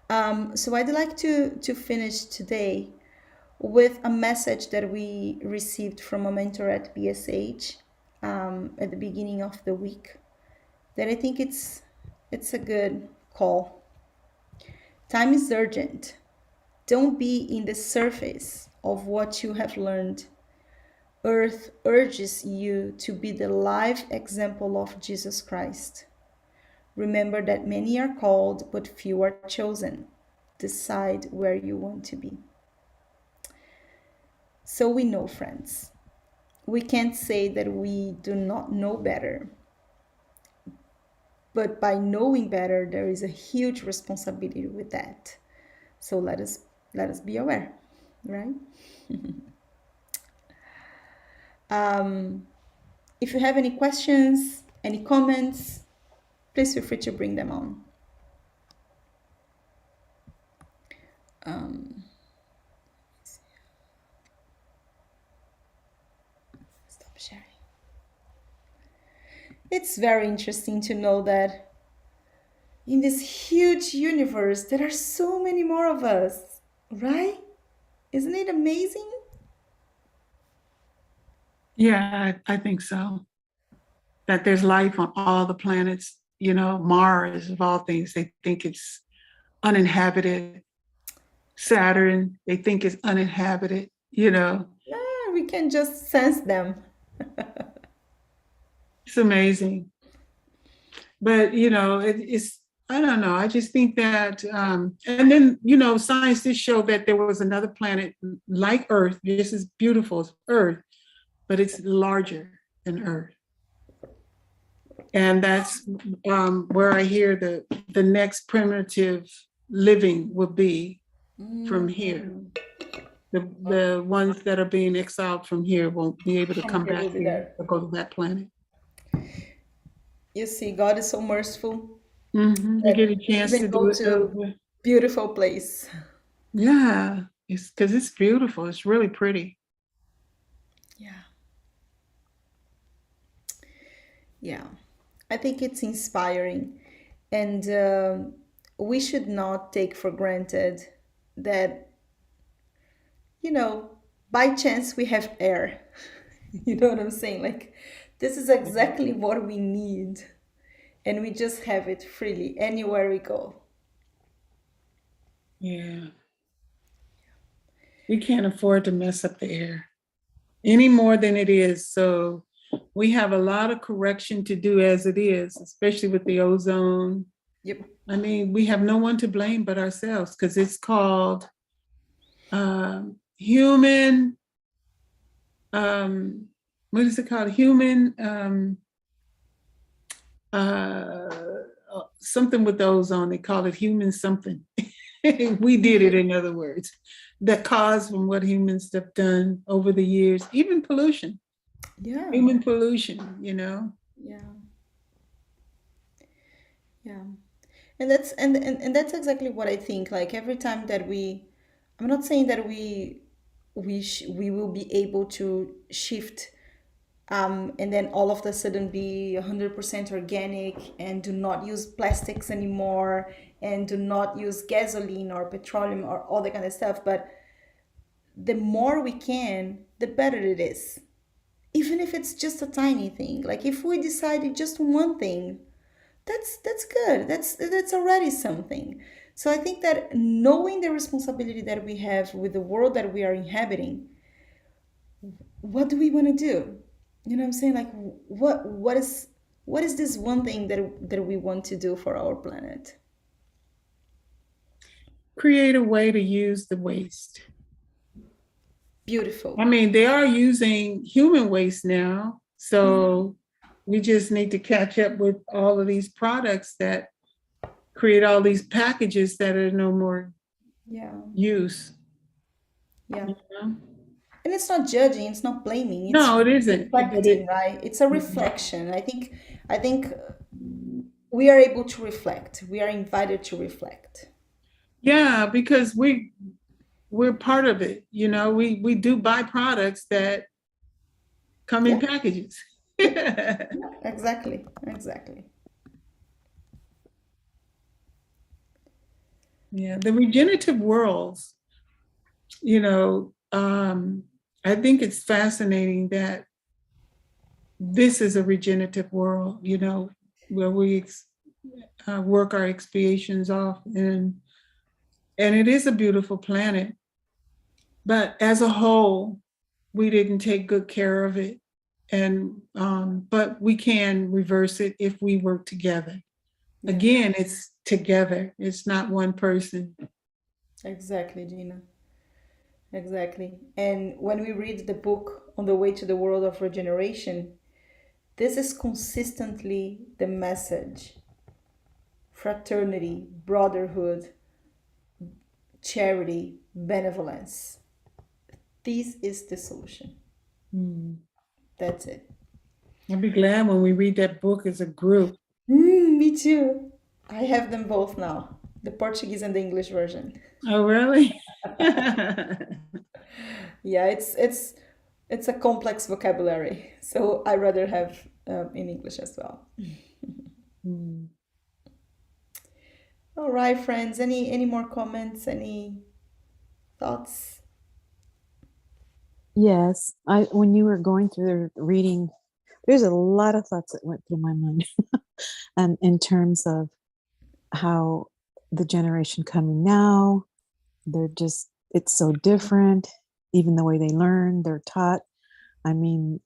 So I'd like to finish today with a message that we received from a mentor at BSH at the beginning of the week. That I think it's a good call. Time is urgent. Don't be in the surface of what you have learned. Earth urges you to be the live example of Jesus Christ. Remember that many are called, but few are chosen. Decide where you want to be. So we know, friends, we can't say that we do not know better. But by knowing better, there is a huge responsibility with that. So let us be aware, right? If you have any questions, any comments, please feel free to bring them on. Stop sharing. It's very interesting to know that in this huge universe, there are so many more of us, right? Isn't it amazing? Yeah, I think so. That there's life on all the planets, Mars of all things, they think it's uninhabited. Saturn, they think it's uninhabited. Yeah, we can just sense them. It's amazing. But it's I don't know. I just think that and then science did show that there was another planet like Earth, just as beautiful as Earth, but it's larger than Earth. And that's where I hear the next primitive living will be from here. The ones that are being exiled from here won't be able to From come here back will be here there. or go to that planet. You see, God is so merciful You get that a chance even to go do it to over. beautiful place. Yeah, it's because it's beautiful. It's really pretty. Yeah. Yeah. I think it's inspiring. And we should not take for granted that, you know, by chance we have air. You know what I'm saying? Like, this is exactly what we need. And we just have it freely anywhere we go. Yeah, we can't afford to mess up the air any more than it is. So we have a lot of correction to do as it is, especially with the ozone. Yep. I mean, we have no one to blame but ourselves because it's called human, um, what is it called? Human, something with the ozone. They call it human something. We did it, in other words, that caused from what humans have done over the years, even pollution, Yeah. human pollution. Yeah. Yeah. And that's exactly what I think. Like every time that I'm not saying that we will be able to shift and then all of a sudden be 100% organic and do not use plastics anymore and do not use gasoline or petroleum or all that kind of stuff. But the more we can, the better it is. Even if it's just a tiny thing. Like if we decided just one thing, that's good. That's already something. So I think that knowing the responsibility that we have with the world that we are inhabiting, what do we want to do? You know what I'm saying? Like what is this one thing that we want to do for our planet? Create a way to use the waste. I Beautiful. mean, they are using human waste now. So we just need to catch up with all of these products that create all these packages that are no more Yeah. use. Yeah. You know? And it's not judging, it's not blaming, it's No, it isn't. But reflecting, right? It's a reflection. I think we are able to reflect. We are invited to reflect. yeah, because we're part of it. We do buy products that come in Yeah. packages. Yep. Yeah, exactly. Exactly. Yeah, the regenerative worlds, you know, I think it's fascinating that this is a regenerative world, you know, where we work our expiations off, and it is a beautiful planet, but as a whole, we didn't take good care of it, and but we can reverse it if we work together. Yeah, Again, it's together. It's not one person. exactly, Gina. Exactly. And when we read the book On the Way to the World of Regeneration, this is consistently the message: fraternity, brotherhood, charity, benevolence. This is the solution. Hmm. That's it. I'll be glad when we read that book as a group. Me too. I have them both now, the Portuguese and the English version. Oh, really? Yeah, it's a complex vocabulary, so I rather have in English as well. Hmm. All right, friends. Any more comments? Any thoughts? Yes, I when you were going through the reading, there's a lot of thoughts that went through my mind, and in terms of how the generation coming now, they're just it's so different. Even the way they learn, they're taught. I mean,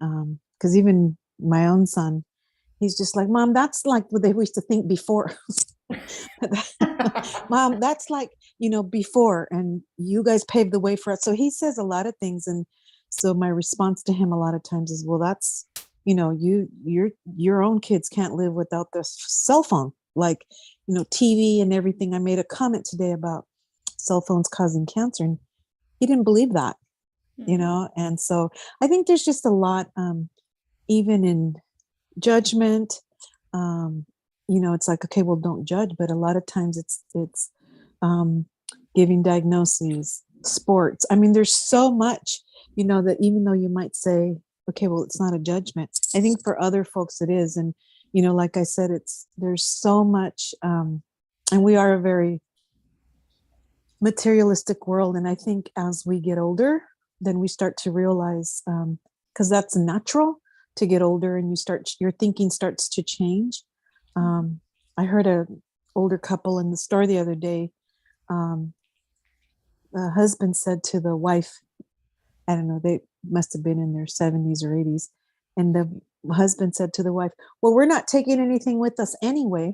because even my own son, he's just like, Mom, that's like what they used to think before. Mom, that's like, before, and you guys paved the way for us. So he says a lot of things. And so my response to him a lot of times is, well, that's, your own kids can't live without the cell phone, like, TV and everything. I made a comment today about cell phones causing cancer, and he didn't believe that, Mhm. and so I think there's just a lot, even in judgment. um it's like, okay, well, don't judge, but a lot of times it's um giving diagnoses, sports. I mean, there's so much, that even though you might say, okay, well, it's not a judgment, I think for other folks it is. And like I said, there's so much, and we are a very materialistic world. And I think as we get older, then we start to realize, because that's natural to get older, and your thinking starts to change. um, I heard a older couple in the store the other day. um, the husband said to the wife, I don't know, they must have been in their 70s or 80s, and the husband said to the wife, well, we're not taking anything with us anyway.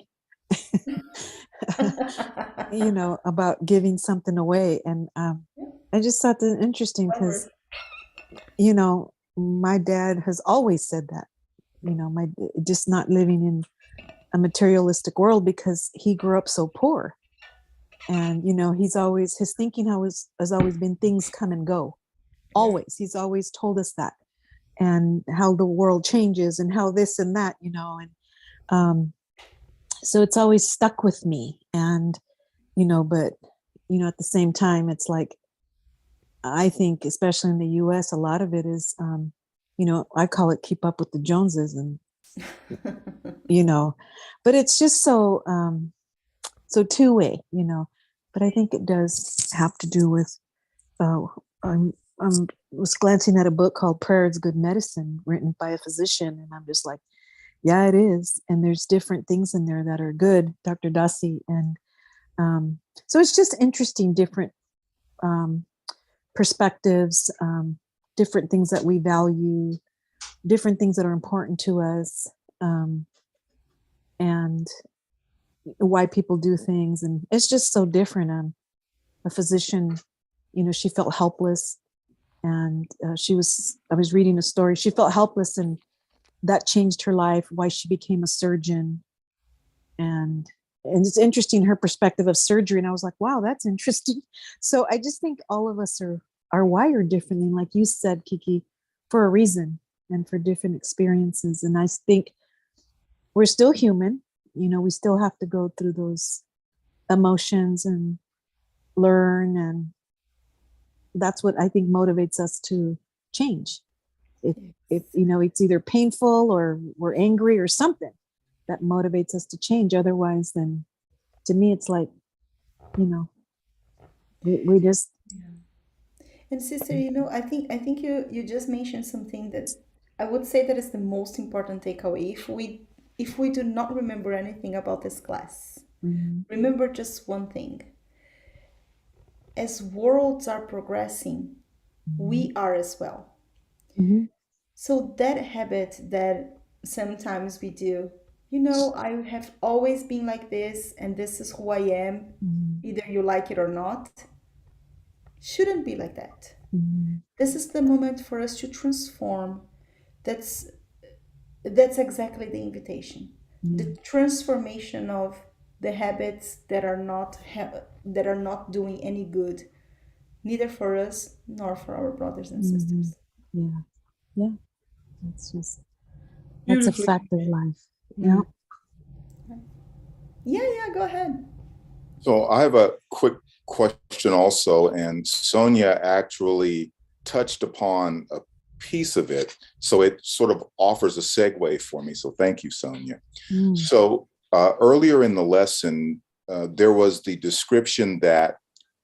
About giving something away. And I just thought that interesting, because Clever. my dad has always said that, my just not living in a materialistic world, because he grew up so poor. And his thinking has always been, things come and go. Yeah. Always, he's always told us that, and how the world changes, and how this and that, and so it's always stuck with me. And but at the same time, it's like, I think, especially in the US, a lot of it is, I call it keep up with the Joneses. And you know but it's just so two-way. But I think it does have to do with, uh, I'm was glancing at a book called Prayer is Good Medicine, written by a physician, and I'm just like, yeah, it is. And there's different things in there that are good, Dr. Dossi. And so it's just interesting, different um, perspectives, different things that we value, different things that are important to us, um, and why people do things. And it's just so different. A physician, she felt helpless, and I was reading a story. She felt helpless, and that changed her life, why she became a surgeon. And it's interesting, her perspective of surgery. And I was like, wow, that's interesting. So I just think all of us are wired differently, like you said, Kiki, for a reason, and for different experiences. And I think we're still human. We still have to go through those emotions and learn. And that's what I think motivates us to change. If it's either painful, or we're angry, or something that motivates us to change. Otherwise, then to me, it's like, We just And sister, I think you just mentioned something that I would say that is the most important takeaway. If we do not remember anything about this class, mhm, remember just one thing. As worlds are progressing, mhm, we are as well. mhm, So that habit that sometimes we do, I have always been like this and this is who I am, mhm, either you like it or not, shouldn't be like that. mhm, This is the moment for us to transform. That's that's exactly the invitation. The mhm, transformation of the habits that are not doing any good, neither for us nor for our brothers and mhm. sisters. Yeah, yeah. That's just that's a Beautifully. fact of life. Yeah. Mm. Yeah, go ahead. So I have a quick question also, and Sonia actually touched upon a piece of it. So it sort of offers a segue for me. So thank you, Sonia. Mm, So earlier in the lesson, there was the description that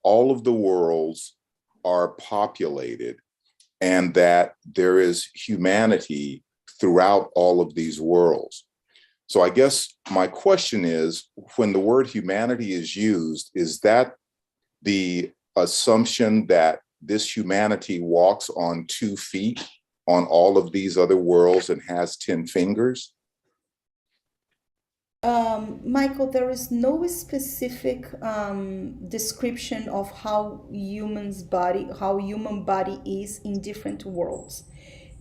all of the worlds are populated and that there is humanity throughout all of these worlds. So I guess my question is, when the word humanity is used, is that the assumption that this humanity walks on 2 feet on all of these other worlds and has 10 fingers? Michael, there is no specific description of how human body is in different worlds.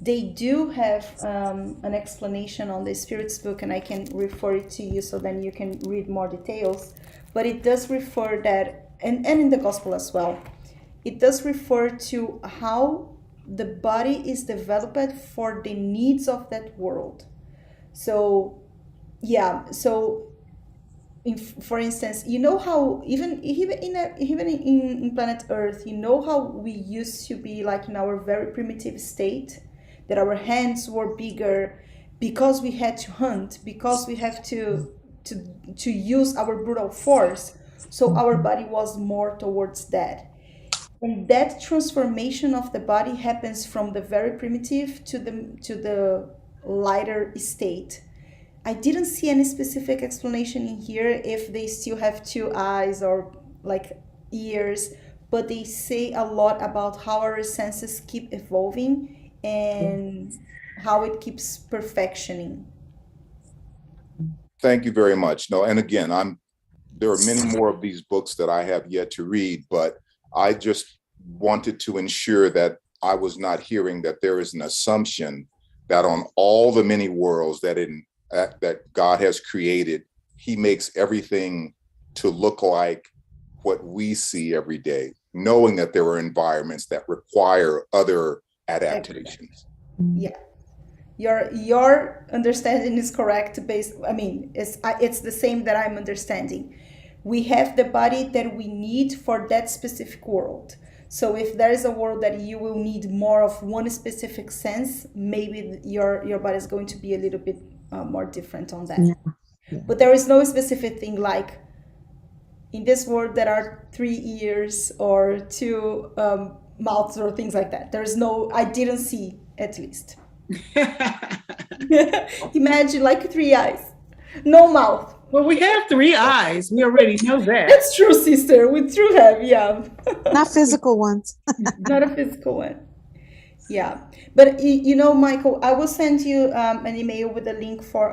They do have an explanation on the Spirits book, and I can refer it to you so then you can read more details. But it does refer that, and in the Gospel as well, it does refer to how the body is developed for the needs of that world. So yeah, so for instance, how even in planet Earth, how we used to be like in our very primitive state, that our hands were bigger because we had to hunt, because we have to to use our brutal force. So our mhm, body was more towards that. And that transformation of the body happens from the very primitive to the lighter state. I didn't see any specific explanation in here if they still have two eyes or like ears, but they say a lot about how our senses keep evolving yeah, and how it keeps perfectioning. Thank you very much. No, and again, there are many more of these books that I have yet to read, but I just wanted to ensure that I was not hearing that there is an assumption that on all the many worlds that God has created, he makes everything to look like what we see every day, knowing that there are environments that require other Exactly. adaptations. mm, Yeah. Your understanding is correct. It's the same that I'm understanding. We have the body that we need for that specific world. So if there is a world that you will need more of one specific sense, maybe your body is going to be a little bit more different on that. yeah, yeah. But there is no specific thing like in this world there are 3 ears or two mouths or things like that. There's no, I didn't see at least. Imagine like 3 eyes, no mouth. Well, we have 3 eyes. We already know that. That's true, sister. We true have, yeah. Not physical ones. Not a physical one. Yeah. But Michael, I will send you an email with a link for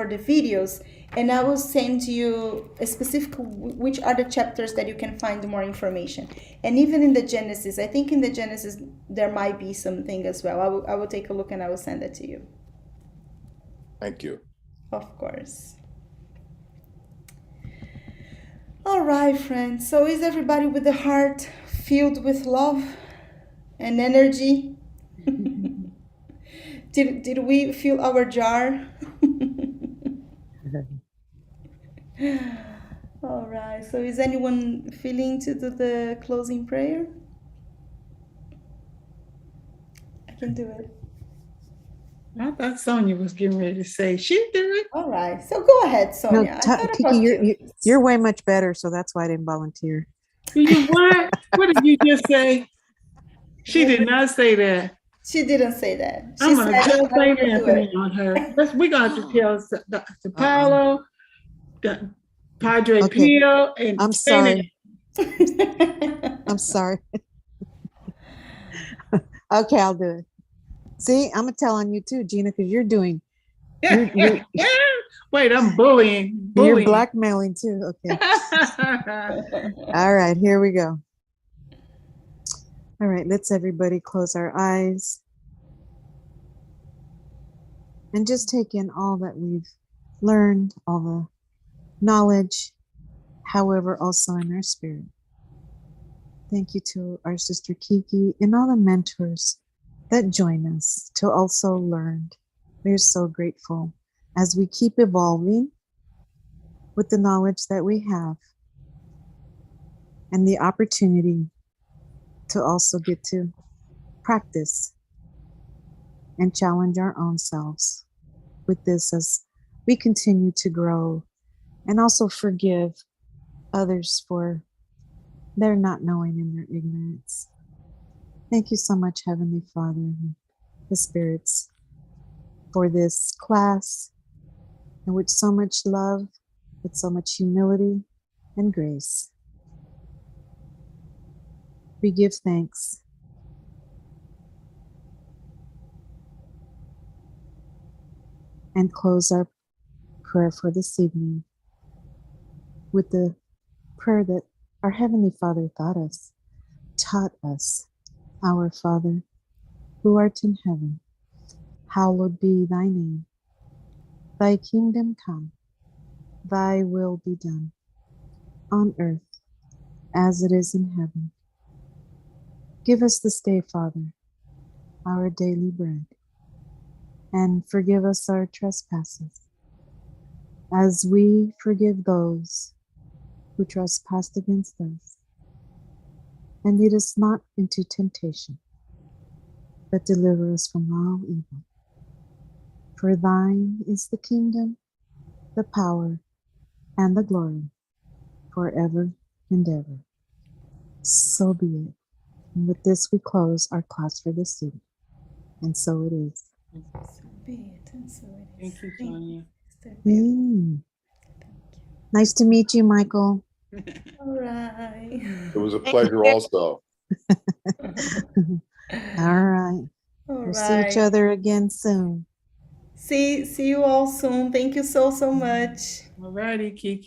the videos, and I will send you a specific which are the chapters that you can find more information. And even in the Genesis, I think in the Genesis there might be something as well. I will take a look and I will send it to you. Thank you. Of course. All right, friends. So is everybody with the heart filled with love and energy? Did we fill our jar? All right. So is anyone feeling to do the closing prayer? I can do it. I thought Sonia was getting ready to say she do it. All right. So go ahead, No, Sonia. I thought Kiki, about you. you're way much better, so that's why I didn't volunteer. Do you what? What did you just say? She did not say that. She didn't say that. She I'm gonna said, tell I St. will do Anthony on her. We're gonna have to tell Dr. Paolo, Padre Okay. Pio, and I'm sorry. I'm sorry. Okay, I'll do it. See, I'm gonna tell on you too, Gina, because you're doing. You're Wait, I'm bullying. you're blackmailing too. Okay. All right, here we go. All right, let's everybody close our eyes and just take in all that we've learned, all the knowledge, however, also in our spirit. Thank you to our sister Kiki and all the mentors that join us to also learn. We're so grateful as we keep evolving with the knowledge that we have and the opportunity to also get to practice and challenge our own selves with this as we continue to grow and also forgive others for their not knowing and their ignorance. Thank you so much, Heavenly Father, and the spirits, for this class in which so much love, with so much humility and grace. We give thanks. And close our prayer for this evening with the prayer that our Heavenly Father taught us. Our Father, who art in heaven, hallowed be thy name. Thy kingdom come, thy will be done, on earth as it is in heaven. Give us this day, Father, our daily bread, and forgive us our trespasses, as we forgive those who trespass against us. And lead us not into temptation, but deliver us from all evil. For thine is the kingdom, the power, and the glory, forever and ever. So be it. And with this, we close our class for this evening. And so it is. So be it, and so it is. Thank you, Sonia. Nice to meet you, Michael. All right. It was a pleasure also. All right. All We'll see each other again soon. See you all soon. Thank you so much. All righty, Kiki.